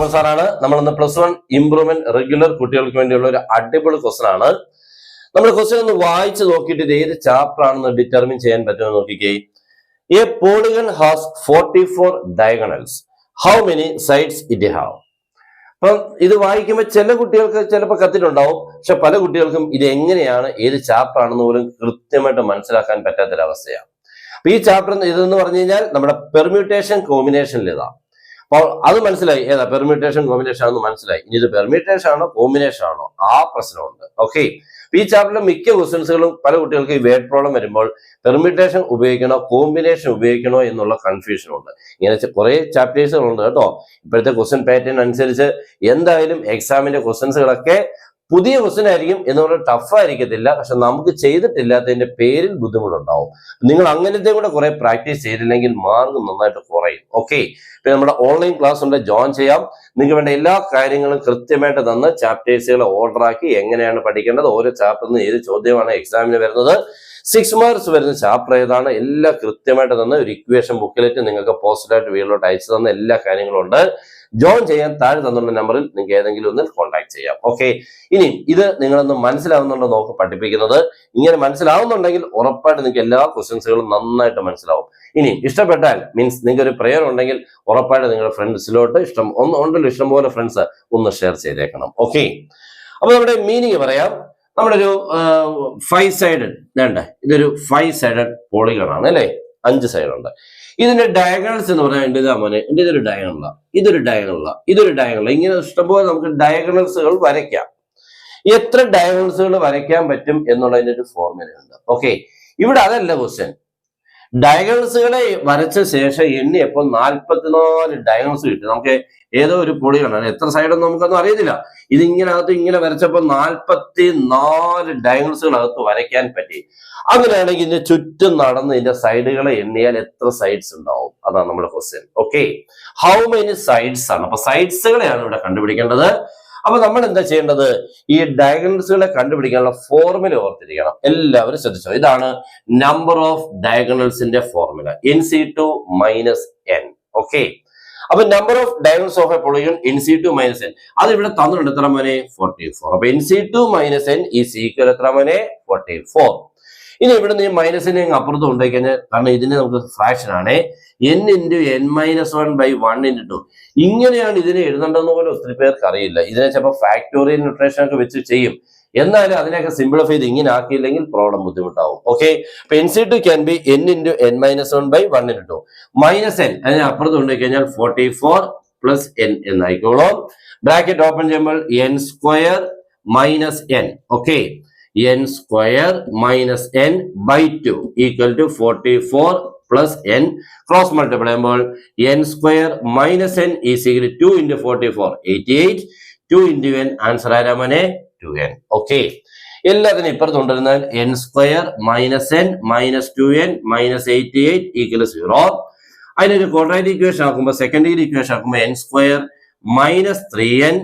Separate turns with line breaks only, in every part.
ജോമൻ സാറാണ്. നമ്മളിന്ന് +1 improvement regular കുട്ടികൾക്ക് വേണ്ടിയുള്ള ഒരു അടിപൊളി ക്വസ്റ്റൻ ആണ്. നമ്മൾ ക്വസ്റ്റൻ ഒന്ന് വായിച്ച് നോക്കിയിട്ട് ഇത് ഏത് ചാപ്റ്റർ ആണെന്ന് ഡിറ്റർമിൻ ചെയ്യാൻ പറ്റുമെന്ന് നോക്കിക്കേ. A polygon has 44 diagonals. How many sides it have? അപ്പം ഇത് വായിക്കുമ്പോൾ ചില കുട്ടികൾക്ക് ചിലപ്പോൾ കത്തിട്ടുണ്ടാവും, പക്ഷെ പല കുട്ടികൾക്കും ഇത് എങ്ങനെയാണ് ഏത് ചാപ്റ്റർ ആണെന്ന് പോലും കൃത്യമായിട്ട് മനസ്സിലാക്കാൻ പറ്റാത്തൊരവസ്ഥയാണ്. അപ്പൊ ഈ ചാപ്റ്റർ ഇതെന്ന് പറഞ്ഞു കഴിഞ്ഞാൽ നമ്മുടെ പെർമ്യൂട്ടേഷൻ കോമ്പിനേഷനിൽ ഇതാണ്. അപ്പോൾ അത് മനസ്സിലായി, ഏതാ പെർമ്യൂട്ടേഷൻ കോമ്പിനേഷൻ ആണെന്ന് മനസ്സിലായി. ഇനി ഇത് പെർമ്യൂട്ടേഷൻ ആണോ കോമ്പിനേഷൻ ആണോ ആ പ്രശ്നമുണ്ട്. ഓക്കെ, ഈ ചാപ്റ്ററിലെ മിക്ക ക്വസ്റ്റ്യൻസുകളും പല കുട്ടികൾക്ക് ഈ വേർഡ് പ്രോബ്ലം വരുമ്പോൾ പെർമ്യൂട്ടേഷൻ ഉപയോഗിക്കണോ കോമ്പിനേഷൻ ഉപയോഗിക്കണോ എന്നുള്ള കൺഫ്യൂഷൻ ഉണ്ട്. ഇങ്ങനെ കുറെ ചാപ്റ്റേഴ്സുകളുണ്ട് കേട്ടോ. ഇപ്പോഴത്തെ ക്വസ്റ്റ്യൻ പാറ്റേൺ അനുസരിച്ച് എന്തായാലും എക്സാമിന്റെ ക്വസ്റ്റ്യൻസുകളൊക്കെ പുതിയ ക്വസ്റ്റ്യൻ ആയിരിക്കും എന്ന് പറഞ്ഞാൽ ടഫ് ആയിരിക്കത്തില്ല, പക്ഷെ നമുക്ക് ചെയ്തിട്ടില്ലാത്തതിന്റെ പേരിൽ ബുദ്ധിമുട്ടുണ്ടാവും. നിങ്ങൾ അങ്ങനത്തെ കൂടെ കുറെ പ്രാക്ടീസ് ചെയ്തില്ലെങ്കിൽ മാർക്ക് നന്നായിട്ട് കുറയും. ഓക്കെ, ഇപ്പൊ നമ്മുടെ ഓൺലൈൻ ക്ലാസ് ഉണ്ട്, ജോയിൻ ചെയ്യാം. നിങ്ങൾക്ക് വേണ്ട എല്ലാ കാര്യങ്ങളും കൃത്യമായിട്ട് തന്ന് ചാപ്റ്റേഴ്സുകളെ ഓർഡർ ആക്കി എങ്ങനെയാണ് പഠിക്കേണ്ടത്, ഓരോ ചാപ്റ്ററിൽ നിന്ന് ഏത് ചോദ്യമാണ് എക്സാമിന് വരുന്നത്, 6 മാർക്സ് വരുന്ന ചാപ്റ്റർ ഏതാണ്, എല്ലാം കൃത്യമായിട്ട് തന്ന ഒരു ഇക്വേഷൻ ബുക്കിലെറ്റ് നിങ്ങൾക്ക് പോസ്റ്റലായിട്ട് വീട്ടിലോട്ട് അയച്ചു തന്ന എല്ലാ കാര്യങ്ങളും ഉണ്ട്. ജോയിൻ ചെയ്യാൻ താഴെ തന്നുള്ള നമ്പറിൽ നിങ്ങൾക്ക് ഏതെങ്കിലും ഒന്നിൽ കോൺടാക്ട് ചെയ്യാം. ഓക്കെ, ഇനി ഇത് നിങ്ങളൊന്ന് മനസ്സിലാവുന്നുണ്ടോ നോക്ക് പഠിപ്പിക്കുന്നത്. ഇങ്ങനെ മനസ്സിലാവുന്നുണ്ടെങ്കിൽ ഉറപ്പായിട്ട് നിങ്ങൾക്ക് എല്ലാ ക്വസ്റ്റ്യൻസുകളും നന്നായിട്ട് മനസ്സിലാവും. ഇനി ഇഷ്ടപ്പെട്ടാൽ മീൻസ് നിങ്ങൾക്ക് ഒരു പ്രയർ ഉണ്ടെങ്കിൽ ഉറപ്പായിട്ട് നിങ്ങളുടെ ഫ്രണ്ട്സിലോട്ട് ഇഷ്ടം പോലെ ഫ്രണ്ട്സ് ഒന്ന് ഷെയർ ചെയ്തേക്കണം. ഓക്കെ, അപ്പൊ നമ്മുടെ മീനിങ് പറയാം. നമ്മുടെ ഒരു 5 സൈഡഡ് വേണ്ട, ഇതൊരു 5 സൈഡഡ് പോളിഗൺ ആണ് അല്ലെ, 5 സൈഡ് ഉണ്ട്. ഇതിന്റെ ഡയഗണൽസ് എന്ന് പറഞ്ഞാൽ ഇതാ മോനെ, ഇതൊരു ഡയഗണല, ഇതൊരു ഡയഗണല, ഇതൊരു ഡയഗണല, ഇങ്ങനെ ഇഷ്ടംപോലെ നമുക്ക് ഡയഗണൽസുകൾ വരയ്ക്കാം. എത്ര ഡയഗണൽസുകൾ വരയ്ക്കാൻ പറ്റും എന്നുള്ളതിന്റെ ഒരു ഫോർമുല ഉണ്ട്. ഓക്കെ, ഇവിടെ അതല്ല ക്വസ്റ്റ്യൻ. ഡയഗണൽസുകളെ വരച്ച ശേഷം എണ്ണിയപ്പോൾ 44 ഡയഗണൽസ് കിട്ടും. നമുക്ക് ഏതോ ഒരു പൊളിയാണ്, എത്ര സൈഡൊന്നും നമുക്കൊന്നും അറിയത്തില്ല. ഇതിങ്ങനകത്ത് ഇങ്ങനെ വരച്ചപ്പോൾ 44 ഡയഗണൽസുകൾ അകത്ത് വരയ്ക്കാൻ പറ്റി. അങ്ങനെയാണെങ്കിൽ ഇതിന്റെ ചുറ്റും നടന്ന് ഇതിന്റെ സൈഡുകളെ എണ്ണിയാൽ എത്ര സൈഡ്സ് ഉണ്ടാവും? അതാണ് നമ്മുടെ question. Okay, how many sides ആണ്. അപ്പൊ സൈഡ്സുകളെയാണ് ഇവിടെ കണ്ടുപിടിക്കേണ്ടത്. അപ്പൊ നമ്മൾ എന്താ ചെയ്യേണ്ടത്? ഈ ഡയഗണൽസുകളെ കണ്ടുപിടിക്കാനുള്ള ഫോർമുല ഓർത്തിരിക്കണം. എല്ലാവരും ശ്രദ്ധിച്ചോ, ഇതാണ് നമ്പർ ഓഫ് ഡയഗണൽസിന്റെ ഫോർമുല, NC2 - N. ഓക്കെ, അപ്പൊ number of diagonals of a polygon NC2 - N അത് ഇവിടെ തന്നിട്ടുണ്ട്. എത്ര മോനെ? 44. അപ്പൊ NC2 - N ഈസ് ഈക്വൽ എത്ര മോനെ? 44. ഇനി ഇവിടെ നീ മൈനസിനെ അപ്പുറത്ത് കൊണ്ടുപോയി കഴിഞ്ഞാൽ, കാരണം ഇതിന് നമുക്ക് ഫ്രാക്ഷൻ ആണ്, n × n - 1/1 × 2. ഇങ്ങനെയാണ് ഇതിനെ എഴുതേണ്ടതെന്ന് പോലും ഒത്തിരി പേർക്ക് അറിയില്ല. ഇതിനെ ചിലപ്പോൾ ഫാക്ടോറിയൽ നൊട്ടേഷൻ ഒക്കെ വെച്ച് ചെയ്യും. എന്നാലും അതിനൊക്കെ സിംപ്ലിഫൈ ചെയ്ത് ഇങ്ങനെ ആക്കിയില്ലെങ്കിൽ പ്രോബ്ലം ബുദ്ധിമുട്ടാവും. ഓക്കെ, അപ്പൊ NC2 can be n × n - 1/1 × 2 -n. അതിനെ അപ്പുറത്ത് കൊണ്ടുപോയി കഴിഞ്ഞാൽ 44 + n എന്നായിക്കോളും. ബ്രാക്കറ്റ് ഓപ്പൺ ചെയ്യുമ്പോൾ n² - n. Okay, n² - n/2 = 44 + n. Cross multiply ചെയ്യുമ്പോൾ n² - n is equal 2 × 44 88. 2 × n answer ആരാ മോനെ? 2n. ഓക്കെ, എല്ലാത്തിനും ഇപ്പുറത്ത് കൊണ്ടുവരുന്നാൽ n² - n -2n -88 = 0. അതിനൊരു ക്വാഡ്രാറ്റിക് ഇക്വേഷൻ ആക്കുമ്പോൾ, സെക്കൻഡ് ഡിഗ്രി ഇക്വേഷൻ ആക്കുമ്പോൾ n² - 3n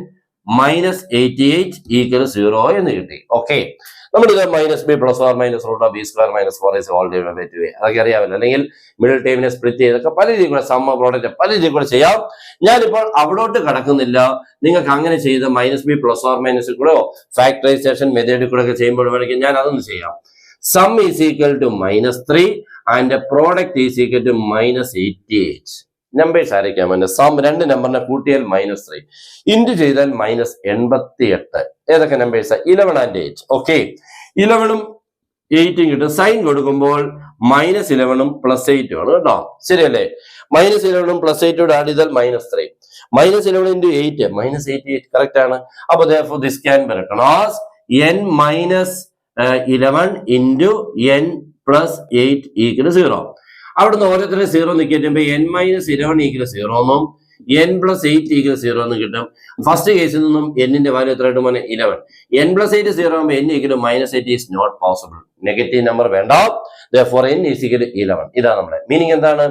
-88 = 0 എന്ന് കിട്ടി. ഓക്കെ, നമ്മളിത് -b + or -√b² - 4 അതൊക്കെ അറിയാമല്ലോ. അല്ലെങ്കിൽ മിഡിൽ ടേമിനെ സ്പ്ലിറ്റ് ചെയ്തൊക്കെ പല രീതിയിൽ കൂടെ സമ്മ പ്രോഡക്റ്റ് പല രീതിയിൽ കൂടെ ചെയ്യാം. ഞാനിപ്പോൾ അവിടോട്ട് കടക്കുന്നില്ല. നിങ്ങൾക്ക് അങ്ങനെ ചെയ്ത് -b + or കൂടെയോ ഫാക്ടറൈസേഷൻ മെത്തേഡിൽ കൂടെ ഒക്കെ ചെയ്യുമ്പോൾ വേണമെങ്കിൽ ഞാൻ അതൊന്ന് ചെയ്യാം. Sum is equal to -3 and product is equal to -88. Numbers ആയിരിക്കാം. സം 2 നമ്പറിനെ കൂട്ടിയാൽ -3, ഇൻറ്റു ചെയ്താൽ -88. ഏതൊക്കെ നമ്പേഴ്സ്? 11 and 8. ഓക്കെ, 11ഉം 8ഉം കിട്ടും. സൈൻ കൊടുക്കുമ്പോൾ -11ഉം +8ഉം ആണ് കേട്ടോ. ശരിയല്ലേ? -11ഉം +8 ആഡ് ചെയ്താൽ -3. -11 × 8 -88 കറക്റ്റ് ആണ്. അപ്പൊ therefore this can be written as n - 11 × n + 8 = 0. അവിടുന്ന് ഓരോരുത്തരും 0 നിൽക്കുമ്പോൾ n - 11 = 0 എന്നും n + 8 = 0 എന്ന് കിട്ടും. ഫസ്റ്റ് കേസിൽ നിന്നും n-ന്റെ വാല്യൂ എത്ര കിട്ടും? 11. n + 8 0 ആകുമ്പോൾ n = -8 is not possible. Negative number വേണ്ട. therefore n = 11. ഇതാണ് നമ്മുടെ മീനിങ്. എന്താണ്?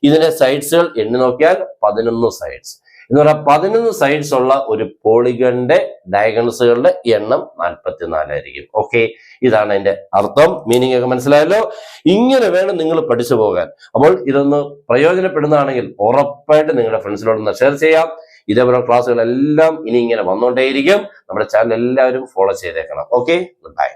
ഇതിന്റെ സൈഡ്സുകൾ എണ്ണി നോക്കിയാൽ 11 സൈഡ്സ് എന്ന് പറഞ്ഞാൽ 11 സൈഡ്സ് ഉള്ള ഒരു പോളിഗണിന്റെ ഡയഗണൽസുകളുടെ എണ്ണം 44 ആയിരിക്കും. ഓക്കെ, ഇതാണ് അതിന്റെ അർത്ഥം. മീനിങ് ഒക്കെ മനസ്സിലായല്ലോ. ഇങ്ങനെ വേണം നിങ്ങൾ പഠിച്ചു പോകാൻ. അപ്പോൾ ഇതൊന്ന് പ്രയോജനപ്പെടുന്നതാണെങ്കിൽ ഉറപ്പായിട്ട് നിങ്ങളുടെ ഫ്രണ്ട്സിനോടൊന്ന് ഷെയർ ചെയ്യാം. ഇതേപോലെ ക്ലാസ്സുകളെല്ലാം ഇനി ഇങ്ങനെ വന്നുകൊണ്ടേയിരിക്കും. നമ്മുടെ ചാനൽ എല്ലാവരും ഫോളോ ചെയ്തേക്കണം. Okay, good bye.